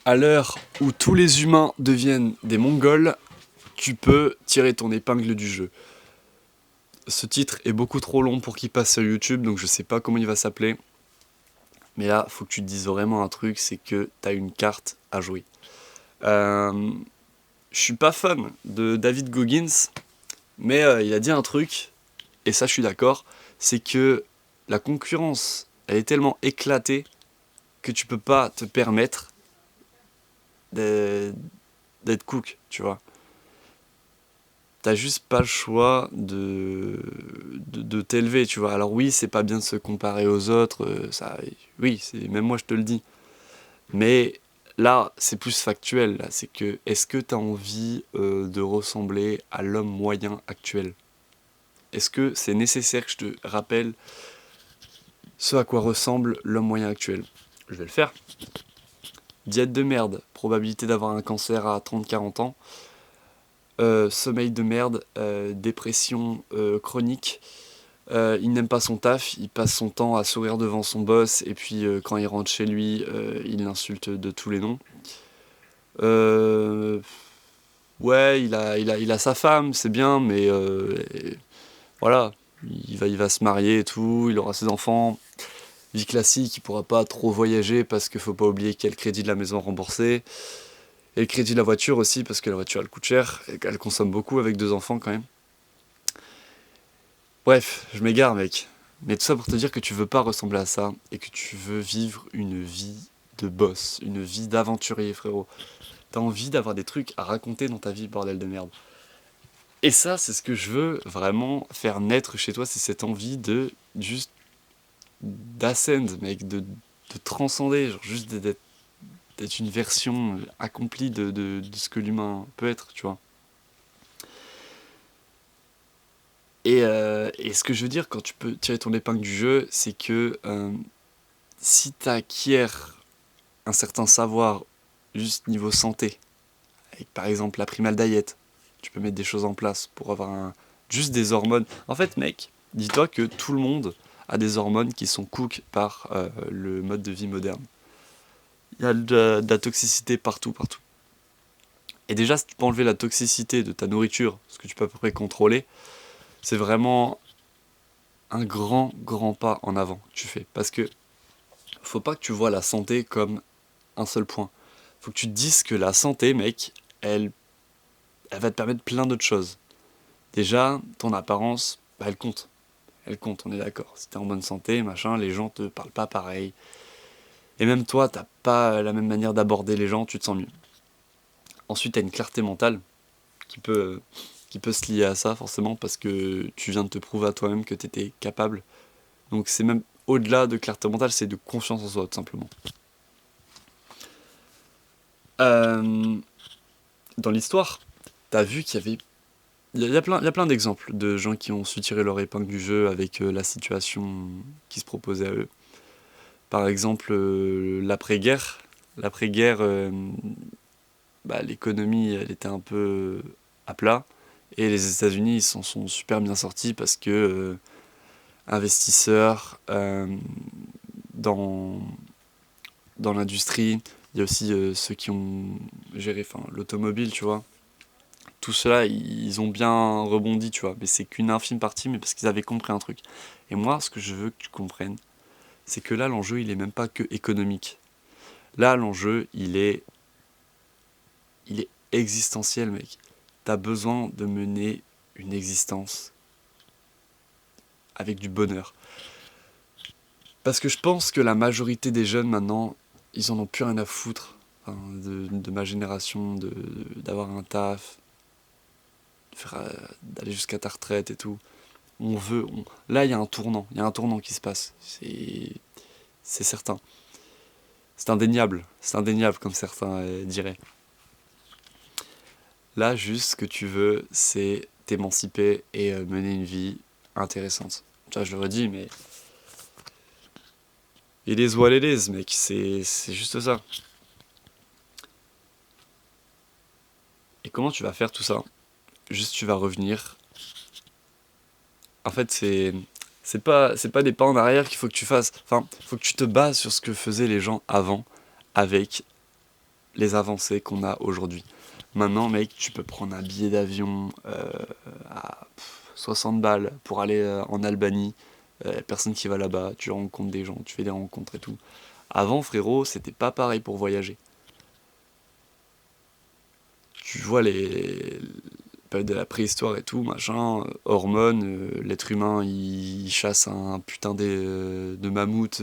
À l'heure où tous les humains deviennent des Mongols, tu peux tirer ton épingle du jeu. Ce titre est beaucoup trop long pour qu'il passe sur YouTube, donc je sais pas comment il va s'appeler. Mais là, faut que tu te dises vraiment un truc, c'est que t'as une carte à jouer. Je suis pas fan de David Goggins, mais il a dit un truc, et ça je suis d'accord, c'est que la concurrence, elle est tellement éclatée que tu peux pas te permettre d'être cook, tu vois. T'as juste pas le choix de t'élever, tu vois. Alors oui, c'est pas bien de se comparer aux autres, ça, oui, même moi je te le dis. Mais là, c'est plus factuel, là, c'est que, est-ce que t'as envie de ressembler à l'homme moyen actuel? Est-ce que c'est nécessaire que je te rappelle ce à quoi ressemble l'homme moyen actuel? Je vais le faire. Diète de merde, probabilité d'avoir un cancer à 30-40 ans, sommeil de merde, dépression chronique. Il n'aime pas son taf, il passe son temps à sourire devant son boss et puis quand il rentre chez lui, il l'insulte de tous les noms. Euh, ouais, il a sa femme, c'est bien, mais voilà, il va se marier et tout, il aura ses enfants. Vie classique, il pourra pas trop voyager parce qu'il faut pas oublier qu'il y a le crédit de la maison remboursé. Et le crédit de la voiture aussi, parce que la voiture elle coûte cher, et qu'elle consomme beaucoup avec 2 enfants quand même. Bref, je m'égare mec. Mais tout ça pour te dire que tu veux pas ressembler à ça, et que tu veux vivre une vie de boss, une vie d'aventurier frérot. T'as envie d'avoir des trucs à raconter dans ta vie, bordel de merde. Et ça, c'est ce que je veux vraiment faire naître chez toi, c'est cette envie de juste d'ascend, mec, de transcender, genre juste d'être une version accomplie de ce que l'humain peut être, tu vois. Et ce que je veux dire quand tu peux tirer ton épingle du jeu, c'est que si tu acquiers un certain savoir juste niveau santé, avec par exemple la primal diet, tu peux mettre des choses en place pour avoir juste des hormones. En fait, mec, dis-toi que tout le monde a des hormones qui sont cook par le mode de vie moderne. Il y a de la toxicité partout, partout. Et déjà, si tu peux enlever la toxicité de ta nourriture, ce que tu peux à peu près contrôler, c'est vraiment un grand, grand pas en avant que tu fais. Parce que faut pas que tu vois la santé comme un seul point. Faut que tu te dises que la santé, mec, elle va te permettre plein d'autres choses. Déjà, ton apparence, bah, elle compte. Elle compte, on est d'accord. Si t'es en bonne santé, machin, les gens te parlent pas pareil. Et même toi, t'as pas la même manière d'aborder les gens, tu te sens mieux. Ensuite, t'as une clarté mentale qui peut, qui peut se lier à ça, forcément, parce que tu viens de te prouver à toi-même que t'étais capable. Donc c'est même au-delà de clarté mentale, c'est de confiance en soi, tout simplement. Euh, Dans l'histoire, t'as vu qu'il y avait. Il y a plein d'exemples de gens qui ont su tirer leur épingle du jeu avec la situation qui se proposait à eux. Par exemple, l'après-guerre. L'après-guerre, bah, l'économie, elle était un peu à plat. Et les États-Unis, ils s'en sont super bien sortis parce que investisseurs dans, dans l'industrie, il y a aussi ceux qui ont géré l'automobile, tu vois. Tout cela, ils ont bien rebondi, tu vois. Mais c'est qu'une infime partie, mais parce qu'ils avaient compris un truc. Et moi, ce que je veux que tu comprennes, c'est que là, l'enjeu, il est même pas que économique. Là, l'enjeu, il est existentiel, mec. T'as besoin de mener une existence avec du bonheur. Parce que je pense que la majorité des jeunes, maintenant, ils en ont plus rien à foutre. Enfin, de ma génération, d'avoir un taf, d'aller jusqu'à ta retraite et tout. Là, il y a un tournant. Il y a un tournant qui se passe. C'est certain. C'est indéniable. C'est indéniable, comme certains diraient. Là, juste, ce que tu veux, c'est t'émanciper et mener une vie intéressante. Tu vois, je le redis, mais it is what it is, mec. C'est juste ça. Et comment tu vas faire tout ça? Juste, tu vas revenir. En fait, c'est pas des pas en arrière qu'il faut que tu fasses. Enfin, faut que tu te bases sur ce que faisaient les gens avant avec les avancées qu'on a aujourd'hui. Maintenant, mec, tu peux prendre un billet d'avion à 60 balles pour aller en Albanie. Personne qui va là-bas, tu rencontres des gens, tu fais des rencontres et tout. Avant, frérot, c'était pas pareil pour voyager. Tu vois les périodes de la préhistoire et tout, machin, hormones, l'être humain il chasse un putain de mammouth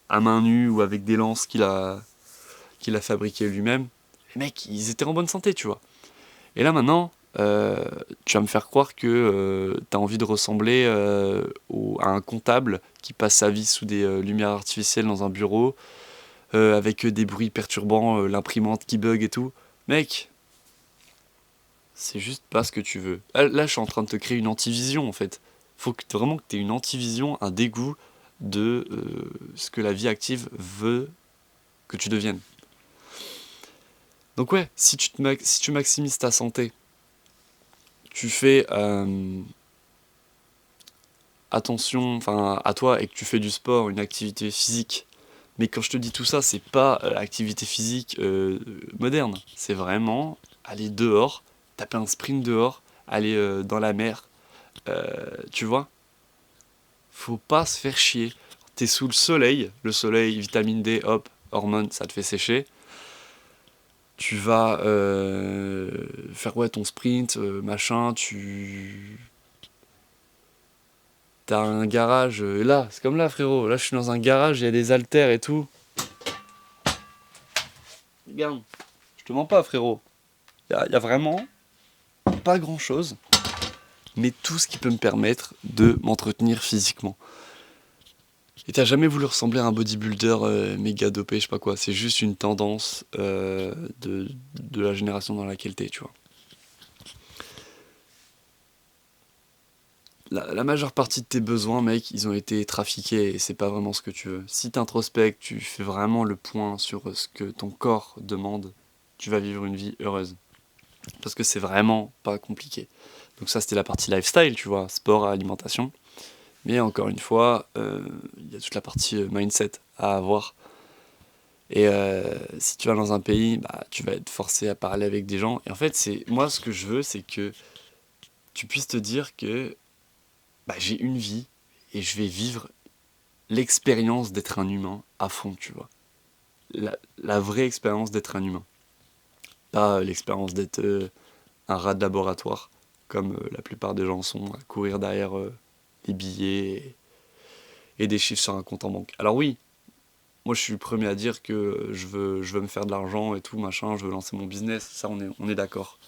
à main nue ou avec des lances qu'il a fabriqué lui-même. Les mecs, ils étaient en bonne santé, tu vois. Et là maintenant, tu vas me faire croire que t'as envie de ressembler à un comptable qui passe sa vie sous des lumières artificielles dans un bureau, avec des bruits perturbants, l'imprimante qui bug et tout. Mec, c'est juste pas ce que tu veux. Là, je suis en train de te créer une antivision en fait. Faut vraiment que tu aies une antivision, un dégoût de ce que la vie active veut que tu deviennes. Donc ouais, si tu maximises ta santé, tu fais attention à toi et que tu fais du sport, une activité physique. Mais quand je te dis tout ça, c'est pas activité physique moderne. C'est vraiment aller dehors, taper un sprint dehors, aller dans la mer. Tu vois, faut pas se faire chier. T'es sous le soleil, vitamine D, hop, hormones, ça te fait sécher. Tu vas faire ouais, ton sprint, machin, t'as un garage, là, c'est comme là frérot, là je suis dans un garage, il y a des haltères et tout. Regarde, je te mens pas frérot, y a vraiment pas grand chose, mais tout ce qui peut me permettre de m'entretenir physiquement. Et t'as jamais voulu ressembler à un bodybuilder méga dopé, je sais pas quoi, c'est juste une tendance de la génération dans laquelle t'es, tu vois. La majeure partie de tes besoins, mec, ils ont été trafiqués et c'est pas vraiment ce que tu veux. Si t'introspectes, tu fais vraiment le point sur ce que ton corps demande, tu vas vivre une vie heureuse. Parce que c'est vraiment pas compliqué. Donc ça, c'était la partie lifestyle, tu vois, sport, alimentation. Mais encore une fois, il y a toute la partie mindset à avoir. Et si tu vas dans un pays, bah, tu vas être forcé à parler avec des gens. Et en fait, moi, ce que je veux, c'est que tu puisses te dire que bah, j'ai une vie et je vais vivre l'expérience d'être un humain à fond, tu vois. La vraie expérience d'être un humain. Pas l'expérience d'être un rat de laboratoire, comme la plupart des gens sont, à courir derrière les billets et des chiffres sur un compte en banque. Alors oui, moi je suis le premier à dire que je veux me faire de l'argent et tout, machin, je veux lancer mon business, ça on est d'accord.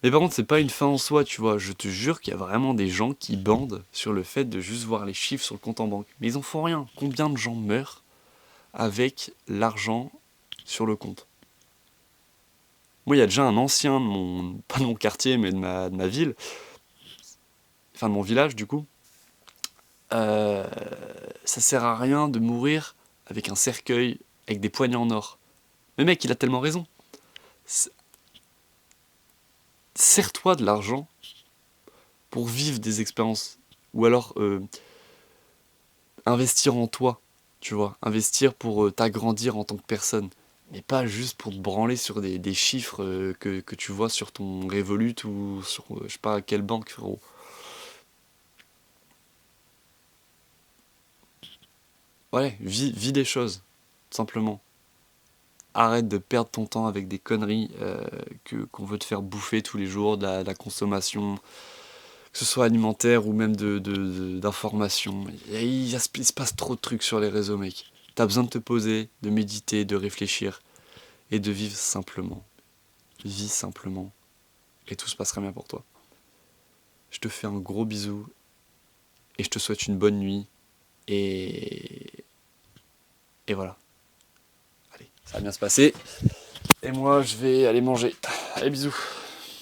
Mais par contre, c'est pas une fin en soi, tu vois. Je te jure qu'il y a vraiment des gens qui bandent sur le fait de juste voir les chiffres sur le compte en banque. Mais ils en font rien. Combien de gens meurent avec l'argent sur le compte? Moi, il y a déjà un ancien de pas de mon quartier, mais de ma ville, enfin de mon village du coup. Euh, Ça sert à rien de mourir avec un cercueil, avec des poignets en or. Mais mec, il a tellement raison. S- Sers-toi de l'argent pour vivre des expériences. Ou alors investir en toi, tu vois. Investir pour t'agrandir en tant que personne. Mais pas juste pour te branler sur des chiffres que tu vois sur ton Revolut ou sur je sais pas quelle banque, frérot. Ouais, vis des choses, tout simplement. Arrête de perdre ton temps avec des conneries qu'on veut te faire bouffer tous les jours, de la consommation, que ce soit alimentaire ou même d'informations. Il se passe trop de trucs sur les réseaux, mec. T'as besoin de te poser, de méditer, de réfléchir et de vivre simplement. Vis simplement et tout se passera bien pour toi. Je te fais un gros bisou et je te souhaite une bonne nuit et, et voilà. Allez, ça va bien se passer. Et moi, je vais aller manger. Allez, bisous.